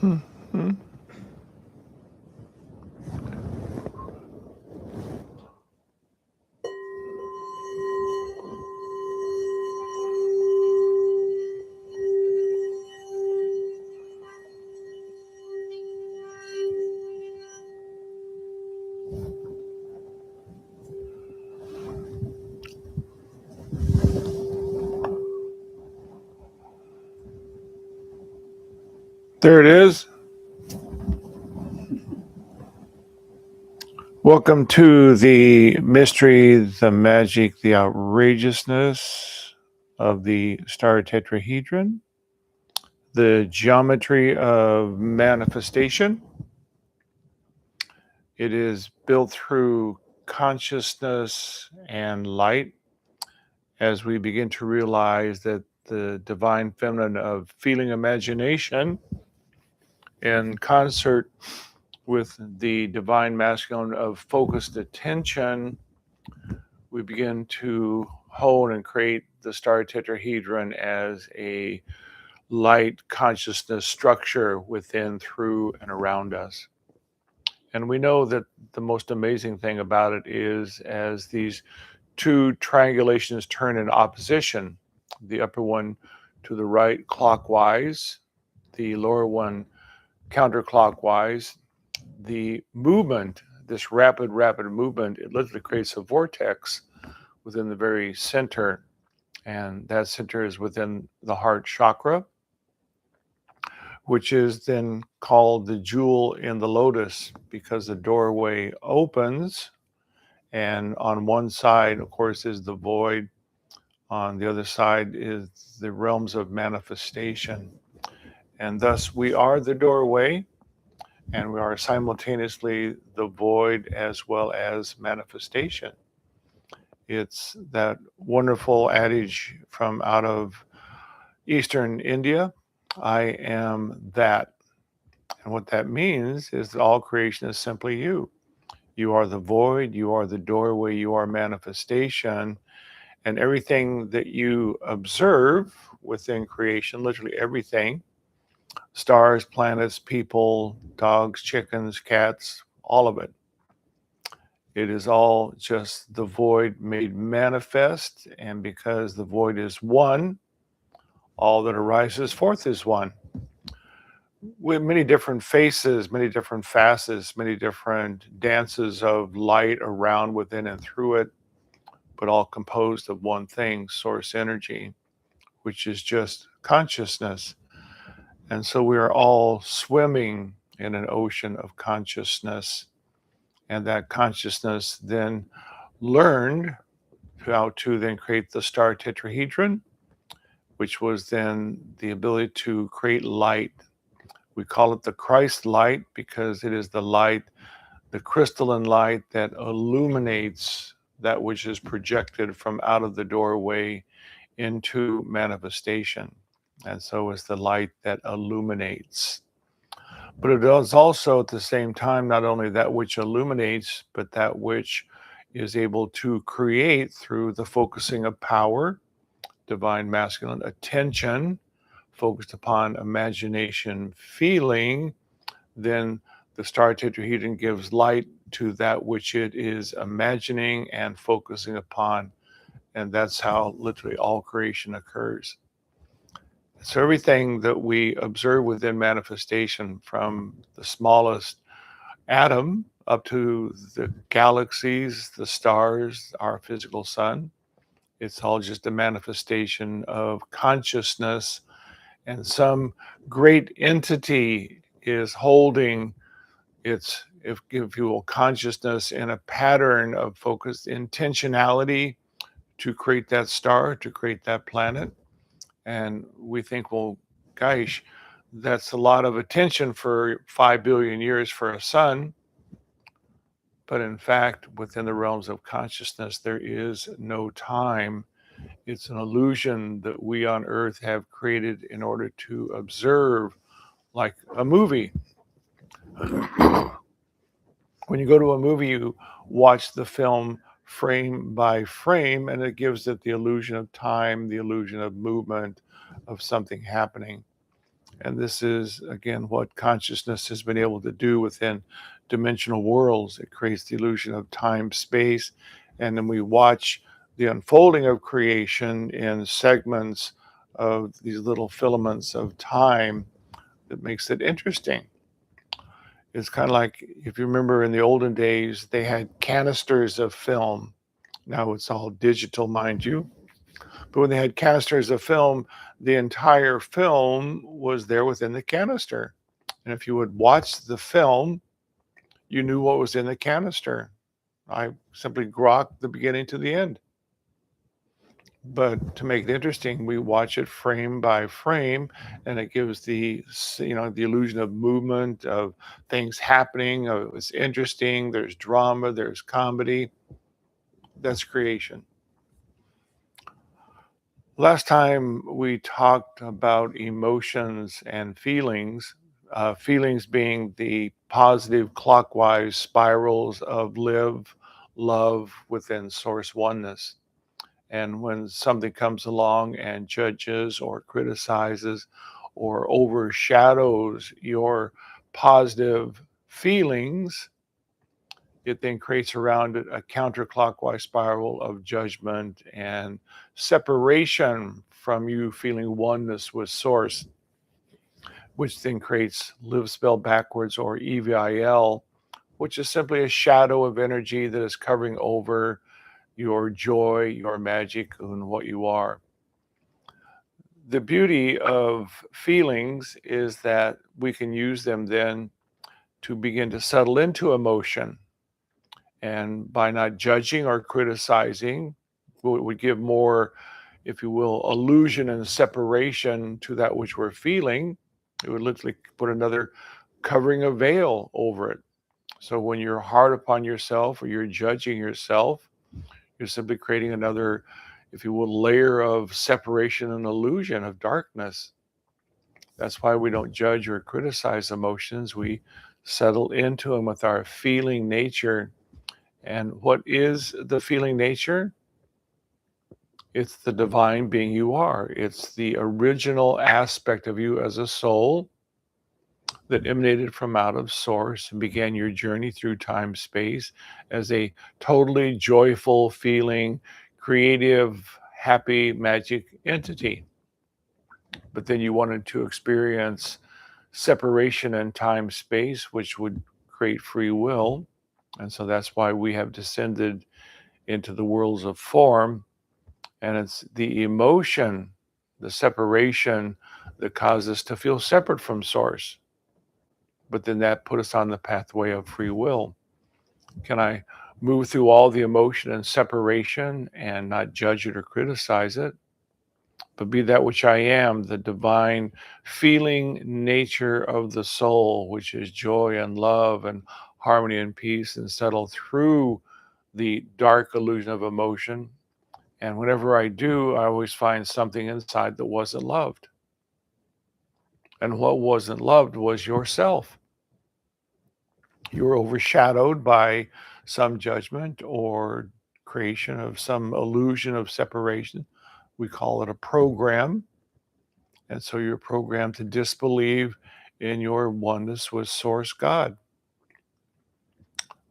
Mhm. There it is. Welcome to the mystery, the magic, the outrageousness of the star tetrahedron, the geometry of manifestation. It is built through consciousness and light as we begin to realize that the divine feminine of feeling imagination in concert with the divine masculine of focused attention, we begin to hone and create the star tetrahedron as a light consciousness structure within, through, and around us. And we know that the most amazing thing about it is as these two triangulations turn in opposition, the upper one to the right clockwise, the lower one counterclockwise, the movement, this rapid movement, it literally creates a vortex within the very center. And that center is within the heart chakra, which is then called the jewel in the lotus because the doorway opens. And on one side, of course, is the void. On the other side is the realms of manifestation. And thus, we are the doorway, and we are simultaneously the void as well as manifestation. It's that wonderful adage from out of Eastern India, I am that. And what that means is that all creation is simply you. You are the void, you are the doorway, you are manifestation. And everything that you observe within creation, literally everything, stars, planets, people, dogs, chickens, cats, all of it. It is all just the void made manifest. And because the void is one, all that arises forth is one. With many different faces, many different facets, many different dances of light around, within, and through it, but all composed of one thing, source energy, which is just consciousness. And so we are all swimming in an ocean of consciousness. And that consciousness then learned how to then create the star tetrahedron, which was then the ability to create light. We call it the Christ light because it is the light, the crystalline light that illuminates that which is projected from out of the doorway into manifestation. And so is the light that illuminates. But it is also at the same time not only that which illuminates, but that which is able to create through the focusing of power, divine masculine attention, focused upon imagination, feeling. Then the star tetrahedron gives light to that which it is imagining and focusing upon. And that's how literally all creation occurs. So everything that we observe within manifestation, from the smallest atom up to the galaxies, the stars, our physical sun, it's all just a manifestation of consciousness. And some great entity is holding its, if you will, consciousness in a pattern of focused intentionality to create that star, to create that planet. And we think, well, gosh, that's a lot of attention for 5 billion years for a sun. But in fact, within the realms of consciousness, there is no time. It's an illusion that we on Earth have created in order to observe, like a movie. When you go to a movie, you watch the film frame by frame, and it gives it the illusion of time, the illusion of movement, of something happening. And this is, again, what consciousness has been able to do within dimensional worlds. It creates the illusion of time, space, and then we watch the unfolding of creation in segments of these little filaments of time that makes it interesting. It's kind of like, if you remember in the olden days, they had canisters of film. Now it's all digital, mind you. But when they had canisters of film, the entire film was there within the canister. And if you would watch the film, you knew what was in the canister. I simply grokked the beginning to the end. But to make it interesting, we watch it frame by frame, and it gives the the illusion of movement, of things happening. It's interesting. There's drama. There's comedy. That's creation. Last time we talked about emotions and feelings, feelings being the positive clockwise spirals of live, love within source oneness. And when something comes along and judges or criticizes or overshadows your positive feelings, it then creates around it a counterclockwise spiral of judgment and separation from you feeling oneness with source, which then creates live spell backwards, or EVIL, which is simply a shadow of energy that is covering over your joy, your magic, and what you are. The beauty of feelings is that we can use them then to begin to settle into emotion. And by not judging or criticizing, we give more, if you will, illusion and separation to that which we're feeling. It would literally put another covering a veil over it. So when you're hard upon yourself or you're judging yourself, you're simply creating another, if you will, layer of separation and illusion of darkness. That's why we don't judge or criticize emotions. We settle into them with our feeling nature. And what is the feeling nature? It's the divine being you are. It's the original aspect of you as a soul that emanated from out of source and began your journey through time space as a totally joyful, feeling, creative, happy, magic entity. But then you wanted to experience separation in time space, which would create free will. And so that's why we have descended into the worlds of form. And it's the emotion, the separation, that causes us to feel separate from source. But then that put us on the pathway of free will. Can I move through all the emotion and separation and not judge it or criticize it, but be that which I am, the divine feeling nature of the soul, which is joy and love and harmony and peace, and settle through the dark illusion of emotion? And whenever I do, I always find something inside that wasn't loved. And what wasn't loved was yourself. You were overshadowed by some judgment or creation of some illusion of separation. We call it a program. And so you're programmed to disbelieve in your oneness with Source God.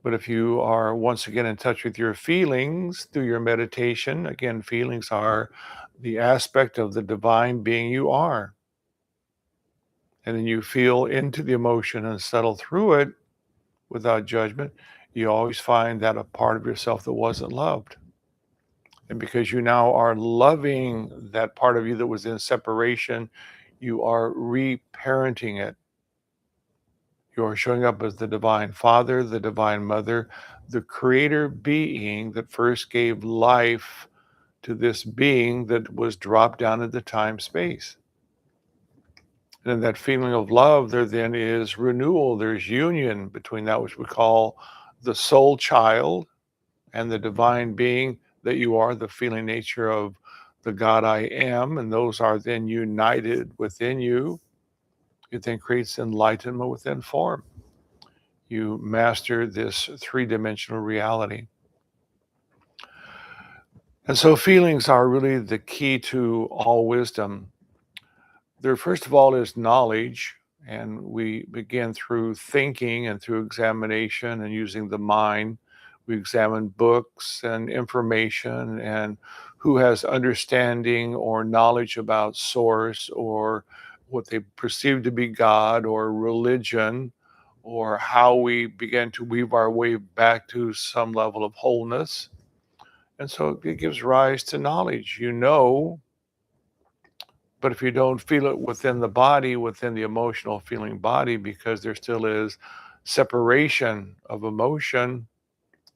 But if you are once again in touch with your feelings through your meditation, again, feelings are the aspect of the divine being you are. And then you feel into the emotion and settle through it without judgment. You always find that a part of yourself that wasn't loved. And because you now are loving that part of you that was in separation, you are reparenting it. You are showing up as the divine father, the divine mother, the creator being that first gave life to this being that was dropped down into time space. And in that feeling of love, there then is renewal. There's union between that which we call the soul child and the divine being that you are, the feeling nature of the God I am. And those are then united within you. It then creates enlightenment within form. You master this three-dimensional reality. And so feelings are really the key to all wisdom. There, first of all, is knowledge, and we begin through thinking and through examination and using the mind. We examine books and information and who has understanding or knowledge about source or what they perceive to be God or religion, or how we begin to weave our way back to some level of wholeness. And so it gives rise to knowledge. You know, but if you don't feel it within the body, within the emotional feeling body, because there still is separation of emotion,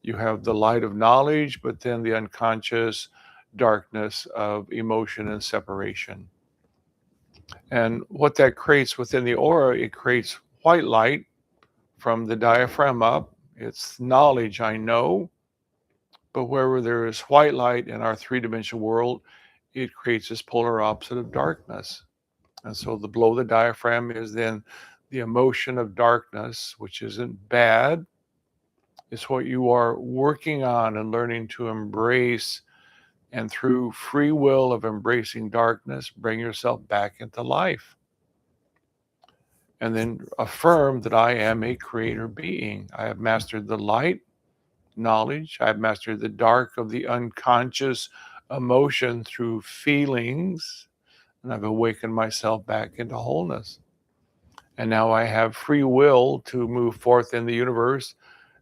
you have the light of knowledge, but then the unconscious darkness of emotion and separation. And what that creates within the aura, it creates white light from the diaphragm up. It's knowledge, I know, but wherever there is white light in our three-dimensional world, it creates this polar opposite of darkness. And so the below the diaphragm is then the emotion of darkness, which isn't bad. It's what you are working on and learning to embrace. And through free will of embracing darkness, bring yourself back into life. And then affirm that I am a creator being. I have mastered the light, knowledge. I have mastered the dark of the unconscious emotion through feelings. And I've awakened myself back into wholeness. And now I have free will to move forth in the universe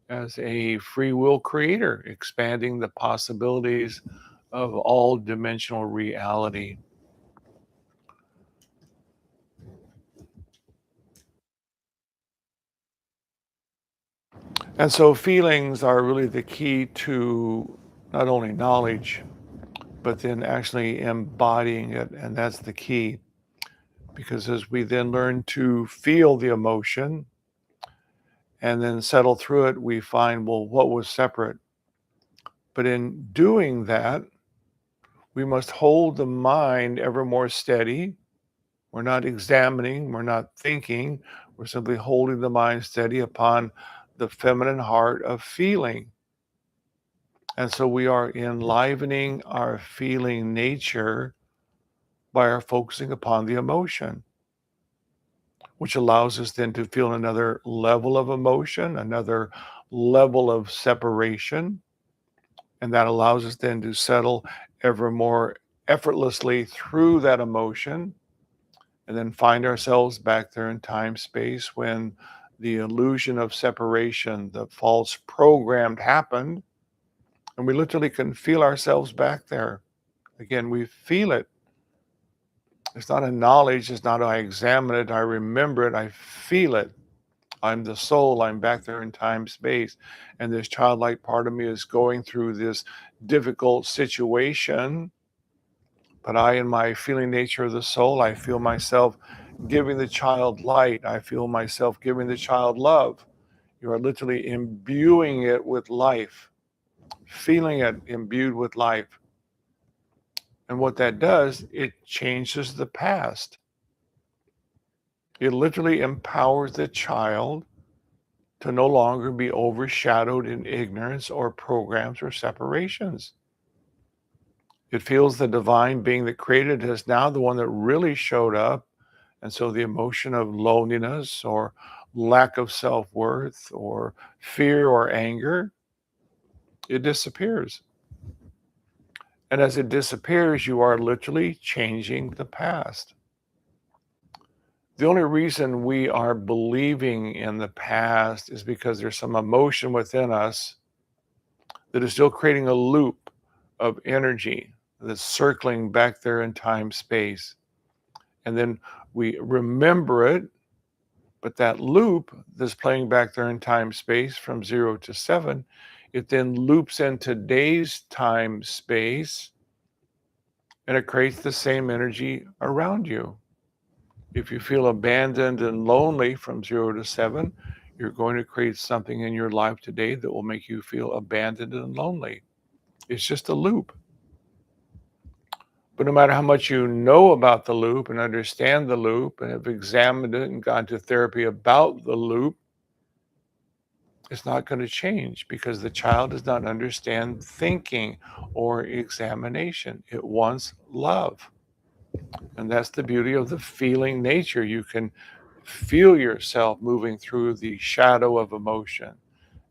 as a free will creator, expanding the possibilities of all dimensional reality. And so feelings are really the key to not only knowledge, but then actually embodying it. And that's the key. Because as we then learn to feel the emotion and then settle through it, we find, well, what was separate? But in doing that, we must hold the mind ever more steady. We're not examining, we're not thinking, we're simply holding the mind steady upon the feminine heart of feeling. And so we are enlivening our feeling nature by our focusing upon the emotion, which allows us then to feel another level of emotion, another level of separation. And that allows us then to settle ever more effortlessly through that emotion and then find ourselves back there in time space when the illusion of separation, the false programmed happened, and we literally can feel ourselves back there. Again, we feel it. It's not a knowledge, it's not I examine it, I remember it, I feel it. I'm the soul, I'm back there in time space. And this childlike part of me is going through this difficult situation. But I, in my feeling nature of the soul, I feel myself giving the child light. I feel myself giving the child love. You are literally imbuing it with life, feeling it imbued with life. And what that does, it changes the past. It literally empowers the child to no longer be overshadowed in ignorance or programs or separations. It feels the divine being that created is now the one that really showed up. And so the emotion of loneliness or lack of self-worth or fear or anger, it disappears. And as it disappears, you are literally changing the past. The only reason we are believing in the past is because there's some emotion within us that is still creating a loop of energy that's circling back there in time space. And then we remember it, but that loop that's playing back there in time space from 0 to 7, it then loops in today's time space and it creates the same energy around you. If you feel abandoned and lonely from 0 to 7, you're going to create something in your life today that will make you feel abandoned and lonely. It's just a loop. But no matter how much you know about the loop and understand the loop and have examined it and gone to therapy about the loop, it's not going to change because the child does not understand thinking or examination. It wants love. And that's the beauty of the feeling nature. You can feel yourself moving through the shadow of emotion,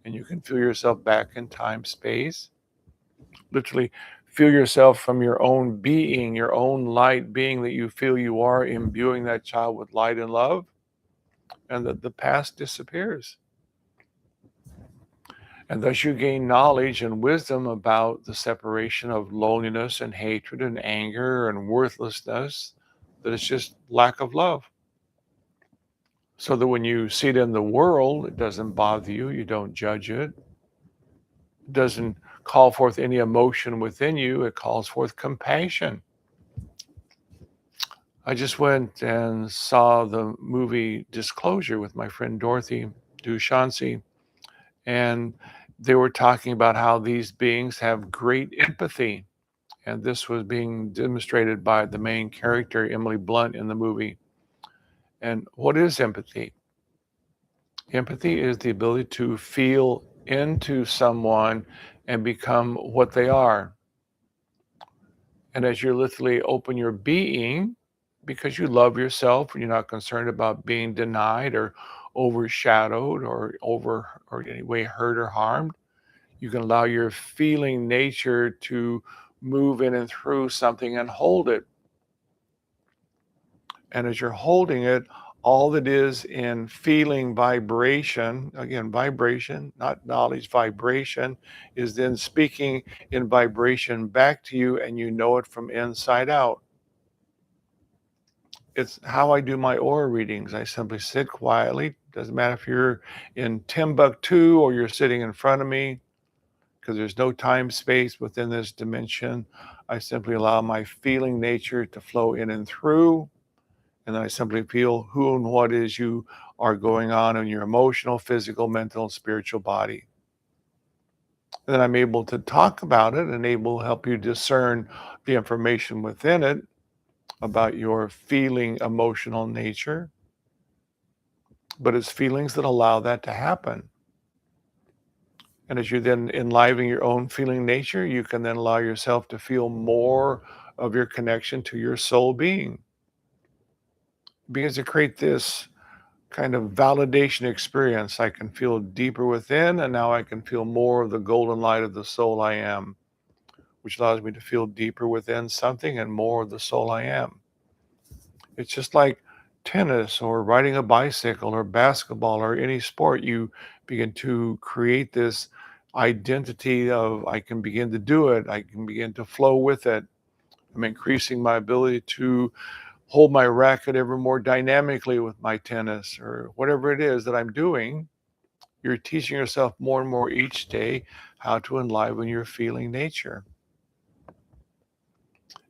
and you can feel yourself back in time, space. Literally feel yourself from your own being, your own light being that you feel you are, imbuing that child with light and love, and the past disappears. And thus you gain knowledge and wisdom about the separation of loneliness and hatred and anger and worthlessness, that it's just lack of love. So that when you see it in the world, it doesn't bother you, you don't judge it, it doesn't call forth any emotion within you, it calls forth compassion. I just went and saw the movie Disclosure with my friend Dorothy Dushansi, and they were talking about how these beings have great empathy. And this was being demonstrated by the main character, Emily Blunt, in the movie. And what is empathy? Empathy is the ability to feel into someone and become what they are. And as you literally open your being, because you love yourself and you're not concerned about being denied or overshadowed or in any way hurt or harmed, you can allow your feeling nature to move in and through something and hold it. And as you're holding it, all that is in feeling vibration, again, vibration, not knowledge, vibration, is then speaking in vibration back to you, and you know it from inside out. It's how I do my aura readings. I simply sit quietly. Doesn't matter if you're in Timbuktu or you're sitting in front of me, because there's no time space within this dimension. I simply allow my feeling nature to flow in and through. And then I simply feel who and what is you are going on in your emotional, physical, mental, spiritual body. And then I'm able to talk about it and able to help you discern the information within it about your feeling emotional nature. But it's feelings that allow that to happen. And as you then enliven your own feeling nature, you can then allow yourself to feel more of your connection to your soul being. Because to create this kind of validation experience, I can feel deeper within, and now I can feel more of the golden light of the soul I am, which allows me to feel deeper within something and more of the soul I am. It's just like tennis or riding a bicycle or basketball or any sport. You begin to create this identity of I can begin to do it. I can begin to flow with it. I'm increasing my ability to hold my racket ever more dynamically with my tennis or whatever it is that I'm doing. You're teaching yourself more and more each day how to enliven your feeling nature.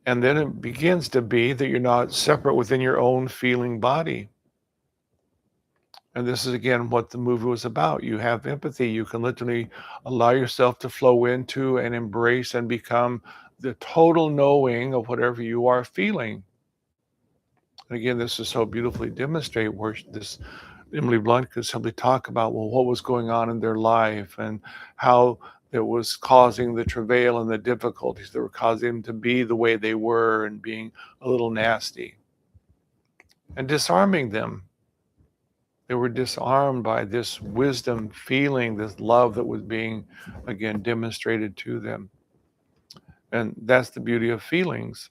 And then it begins to be that you're not separate within your own feeling body. And this is again what the movie was about. You have empathy. You can literally allow yourself to flow into and embrace and become the total knowing of whatever you are feeling. And again, this is so beautifully demonstrated where this Emily Blunt could simply talk about, well, what was going on in their life and how it was causing the travail and the difficulties that were causing them to be the way they were and being a little nasty and disarming them. They were disarmed by this wisdom feeling, this love that was being, again, demonstrated to them. And that's the beauty of feelings.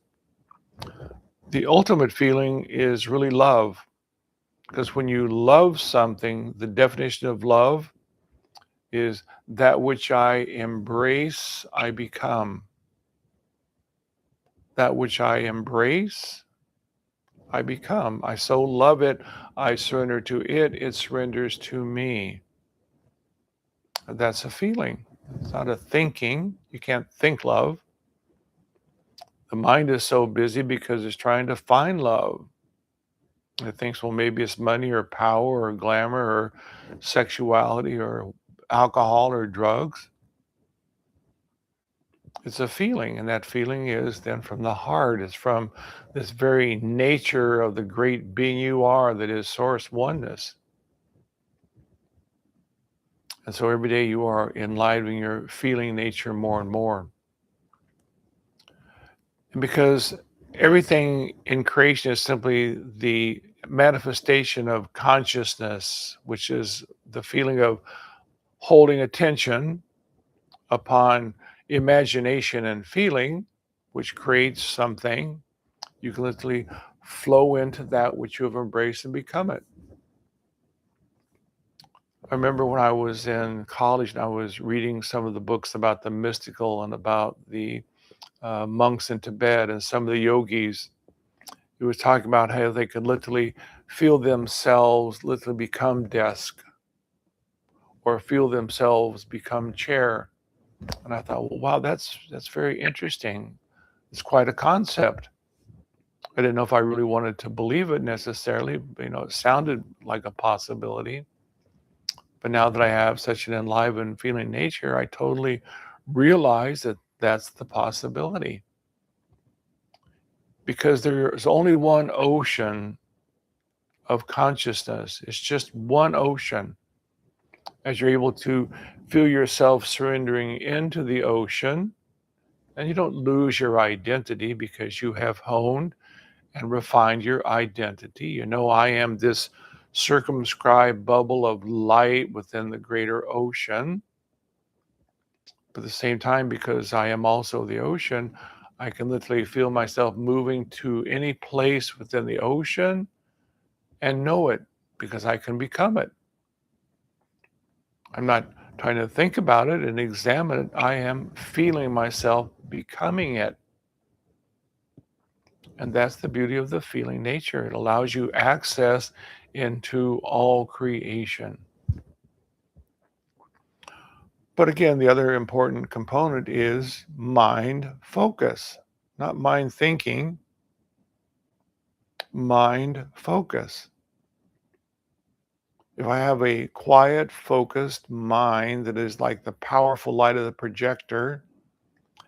The ultimate feeling is really love, because when you love something, the definition of love is that which I embrace, I become. That which I embrace, I become. I so love it, I surrender to it, it surrenders to me. That's a feeling. It's not a thinking. You can't think love. The mind is so busy because it's trying to find love. It thinks, well, maybe it's money or power or glamour or sexuality or alcohol or drugs. It's a feeling, and that feeling is then from the heart. It's from this very nature of the great being you are that is source oneness. And so every day you are enlivening your feeling nature more and more. And because Everything in creation is simply the manifestation of consciousness, which is the feeling of holding attention upon imagination and feeling, which creates something. You can literally flow into that which you have embraced and become it. I remember when I was in college and I was reading some of the books about the mystical and about the monks in Tibet and some of the yogis. He was talking about how they could literally feel themselves literally become desk or feel themselves become chair. And I thought, well, wow, that's very interesting. It's quite a concept. I didn't know if I really wanted to believe it necessarily. But, it sounded like a possibility. But now that I have such an enlivened feeling nature, I totally realize that that's the possibility. Because there's only one ocean of consciousness. It's just one ocean. As you're able to feel yourself surrendering into the ocean, and you don't lose your identity because you have honed and refined your identity. I am this circumscribed bubble of light within the greater ocean. But at the same time, because I am also the ocean, I can literally feel myself moving to any place within the ocean and know it because I can become it. I'm not trying to think about it and examine it. I am feeling myself becoming it. And that's the beauty of the feeling nature. It allows you access into all creation. But again, the other important component is mind focus, not mind thinking, mind focus. If I have a quiet, focused mind that is like the powerful light of the projector,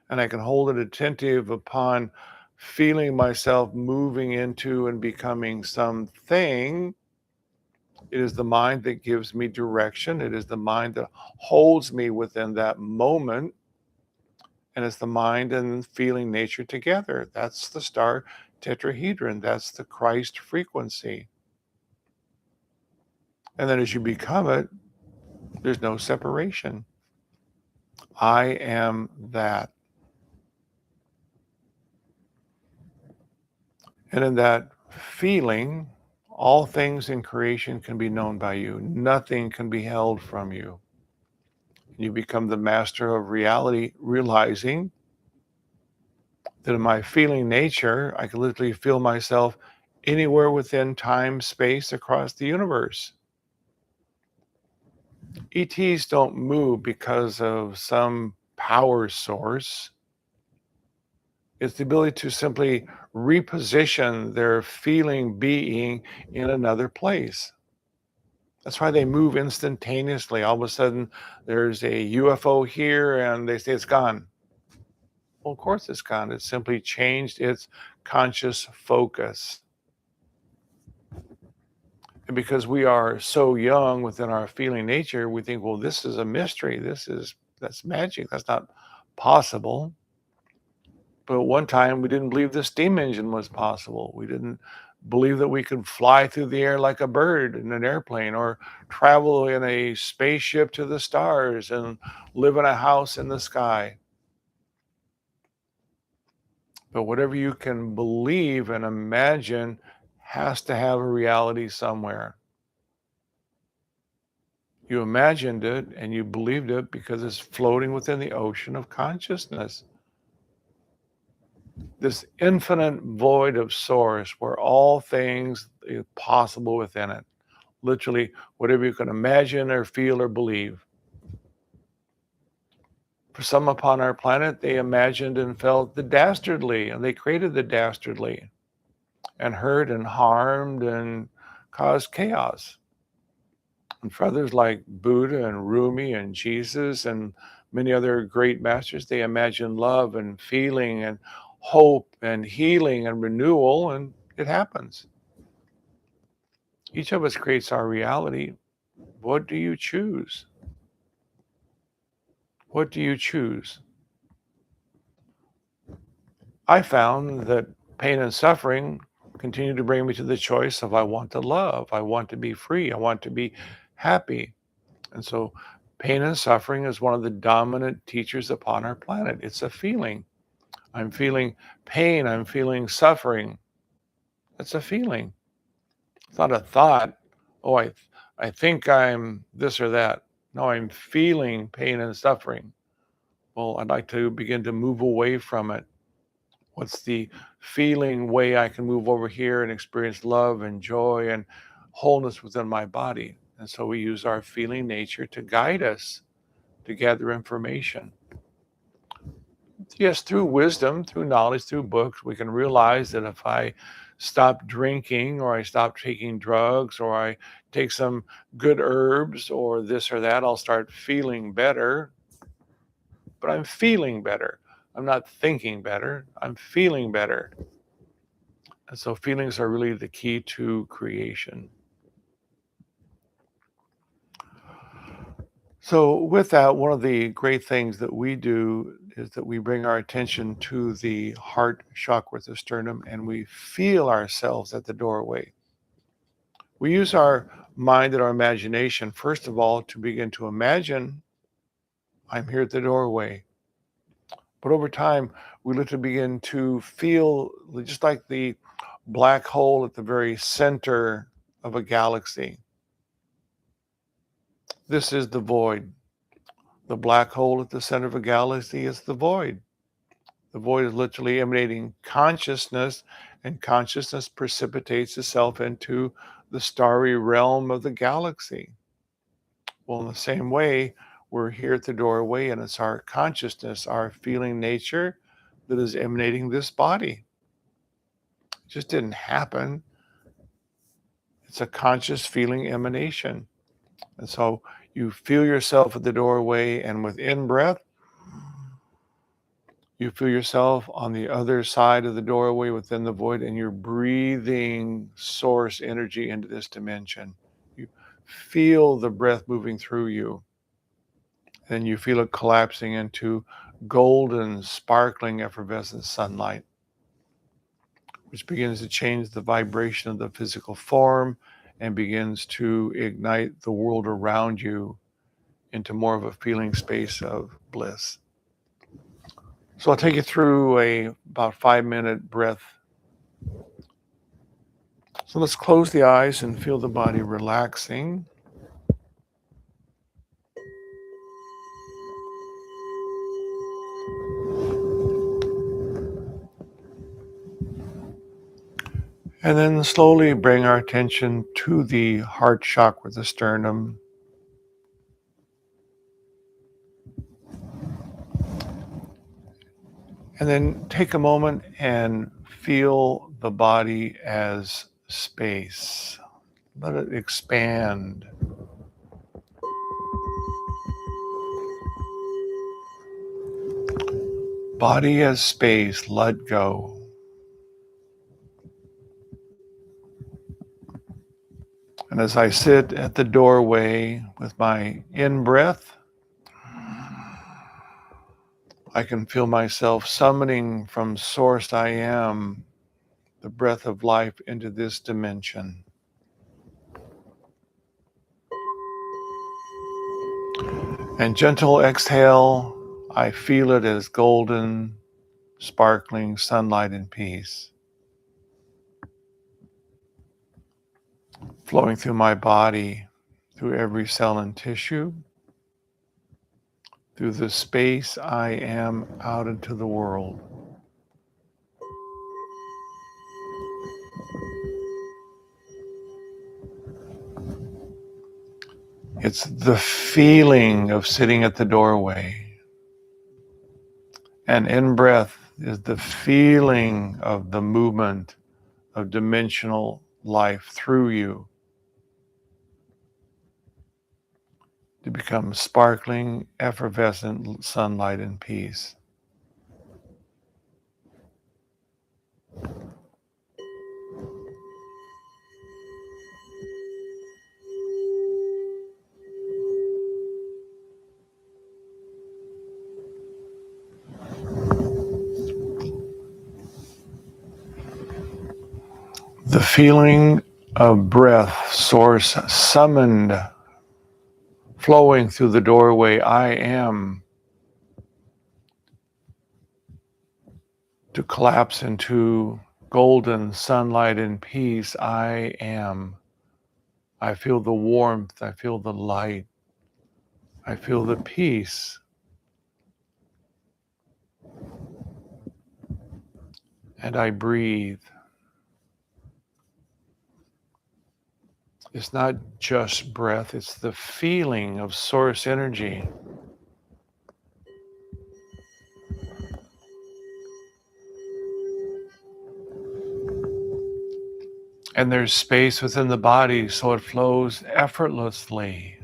and I can hold it attentive upon feeling myself moving into and becoming something, it is the mind that gives me direction. It is the mind that holds me within that moment. And it's the mind and feeling nature together. That's the star tetrahedron. That's the Christ frequency. And then as you become it, there's no separation. I am that. And in that feeling, all things in creation can be known by you. Nothing can be held from you. You become the master of reality, realizing that in my feeling nature, I can literally feel myself anywhere within time, space, across the universe. ETs don't move because of some power source. It's the ability to simply reposition their feeling being in another place. That's why they move instantaneously. All of a sudden, there's a UFO here and they say it's gone. Well, of course it's gone. It's simply changed its conscious focus. And because we are so young within our feeling nature, we think, well, this is a mystery. That's magic. That's not possible. But at one time, we didn't believe the steam engine was possible. We didn't believe that we could fly through the air like a bird in an airplane or travel in a spaceship to the stars and live in a house in the sky. But whatever you can believe and imagine has to have a reality somewhere. You imagined it and you believed it because it's floating within the ocean of consciousness. This infinite void of source where all things are possible within it. Literally, whatever you can imagine or feel or believe. For some upon our planet, they imagined and felt the dastardly, and they created the dastardly and hurt and harmed and caused chaos. And for others like Buddha and Rumi and Jesus and many other great masters, they imagine love and feeling and hope and healing and renewal, and it happens. Each of us creates our reality. What do you choose? What do you choose? I found that pain and suffering continue to bring me to the choice of I want to love, I want to be free, I want to be happy. And so pain and suffering is one of the dominant teachers upon our planet. It's a feeling. I'm feeling pain, I'm feeling suffering. It's a feeling. It's not a thought. Oh, I think I'm this or that. No, I'm feeling pain and suffering. Well, I'd like to begin to move away from it. What's the feeling way I can move over here and experience love and joy and wholeness within my body? And so we use our feeling nature to guide us to gather information. Yes, through wisdom, through knowledge, through books, we can realize that if I stop drinking or I stop taking drugs or I take some good herbs or this or that, I'll start feeling better. But I'm feeling better. I'm not thinking better. I'm feeling better. And so feelings are really the key to creation. So with that, one of the great things that we do is that we bring our attention to the heart chakra, the sternum, and we feel ourselves at the doorway. We use our mind and our imagination, first of all, to begin to imagine I'm here at the doorway. But over time, we look to begin to feel just like the black hole at the very center of a galaxy. This is the void. The black hole at the center of a galaxy is the void. The void is literally emanating consciousness, and consciousness precipitates itself into the starry realm of the galaxy. Well, in the same way, we're here at the doorway, and it's our consciousness, our feeling nature that is emanating this body. It just didn't happen. It's a conscious feeling emanation. And so you feel yourself at the doorway, and with in-breath, you feel yourself on the other side of the doorway within the void, and you're breathing source energy into this dimension. You feel the breath moving through you. Then you feel it collapsing into golden, sparkling, effervescent sunlight, which begins to change the vibration of the physical form and begins to ignite the world around you into more of a feeling space of bliss. So I'll take you through about 5-minute breath. So let's close the eyes and feel the body relaxing. And then slowly bring our attention to the heart chakra, the sternum. And then take a moment and feel the body as space. Let it expand. Body as space, let go. And as I sit at the doorway with my in-breath, I can feel myself summoning from source I am the breath of life into this dimension. And gentle exhale, I feel it as golden, sparkling sunlight and peace, flowing through my body, through every cell and tissue, through the space I am out into the world. It's the feeling of sitting at the doorway. And in-breath is the feeling of the movement of dimensional life through you to become sparkling, effervescent sunlight and peace. The feeling of breath, source summoned, flowing through the doorway, I am, to collapse into golden sunlight and peace. I am. I feel the warmth. I feel the light. I feel the peace. And I breathe. It's not just breath, it's the feeling of source energy. And there's space within the body, so it flows effortlessly.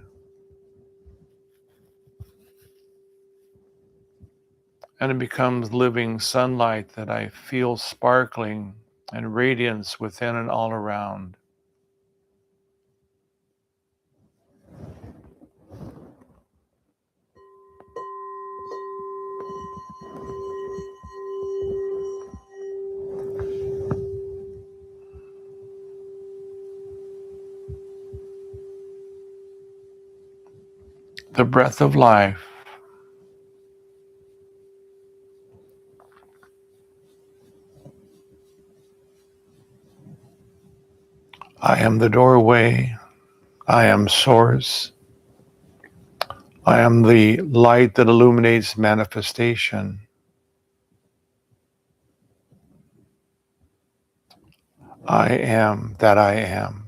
And it becomes living sunlight that I feel sparkling and radiance within and all around. The breath of life. I am the doorway. I am source. I am the light that illuminates manifestation. I am that I am.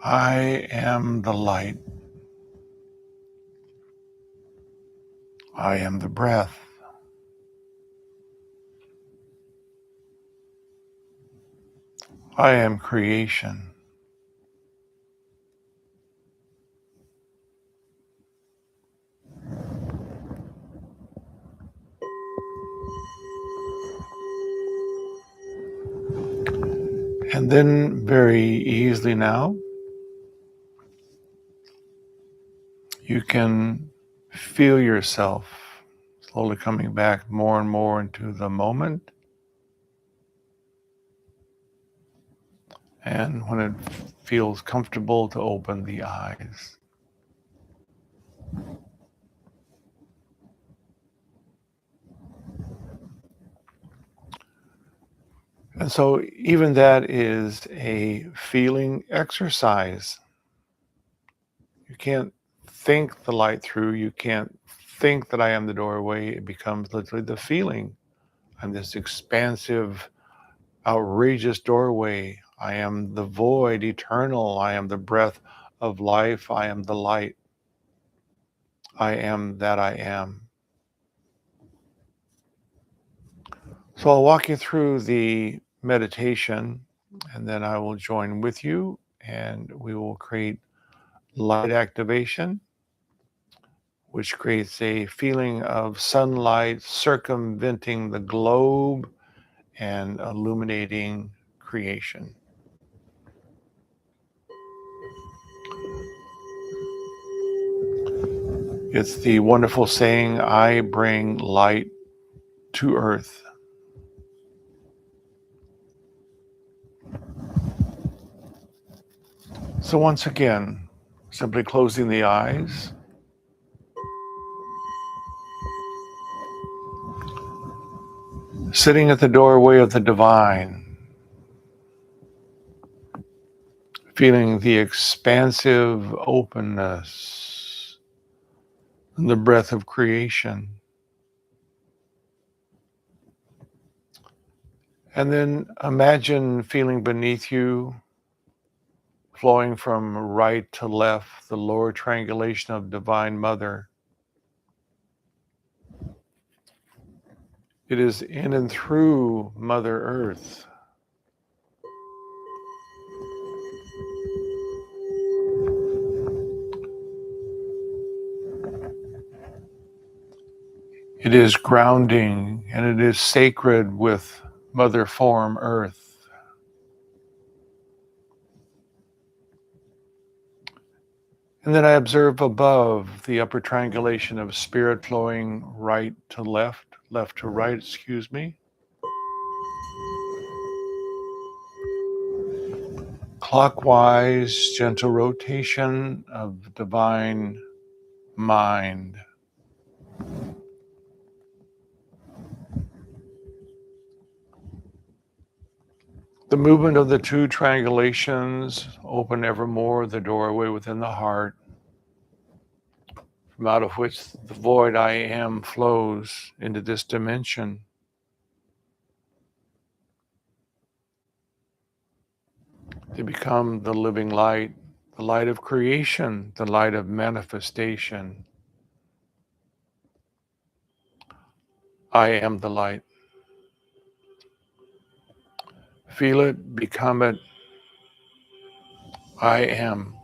I am the light. I am the breath. I am creation. And then very easily now, you can feel yourself slowly coming back more and more into the moment. And when it feels comfortable, to open the eyes. And so even that is a feeling exercise. You can't think the light through. You can't think that I am the doorway. It becomes literally the feeling. I'm this expansive, outrageous doorway. I am the void eternal. I am the breath of life. I am the light. I am that I am. So I'll walk you through the meditation, and then I will join with you, and we will create light activation, which creates a feeling of sunlight circumventing the globe and illuminating creation. It's the wonderful saying, I bring light to earth. So once again, simply closing the eyes. Sitting at the doorway of the divine, feeling the expansive openness and the breath of creation. And then imagine feeling beneath you, flowing from right to left, the lower triangulation of Divine Mother. It is in and through Mother Earth. It is grounding and it is sacred with Mother Form Earth. And then I observe above the upper triangulation of spirit flowing right to left, left to right, excuse me. Clockwise, gentle rotation of divine mind. The movement of the two triangulations open evermore the doorway within the heart, from out of which the void I am flows into this dimension. They become the living light, the light of creation, the light of manifestation. I am the light. Feel it, become it. I am.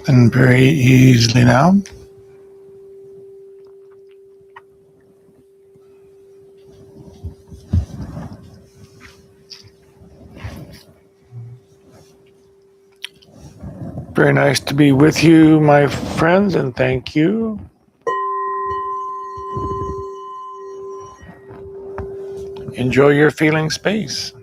and very easily now. Very nice to be with you, my friends, and thank you. Enjoy your feeling space.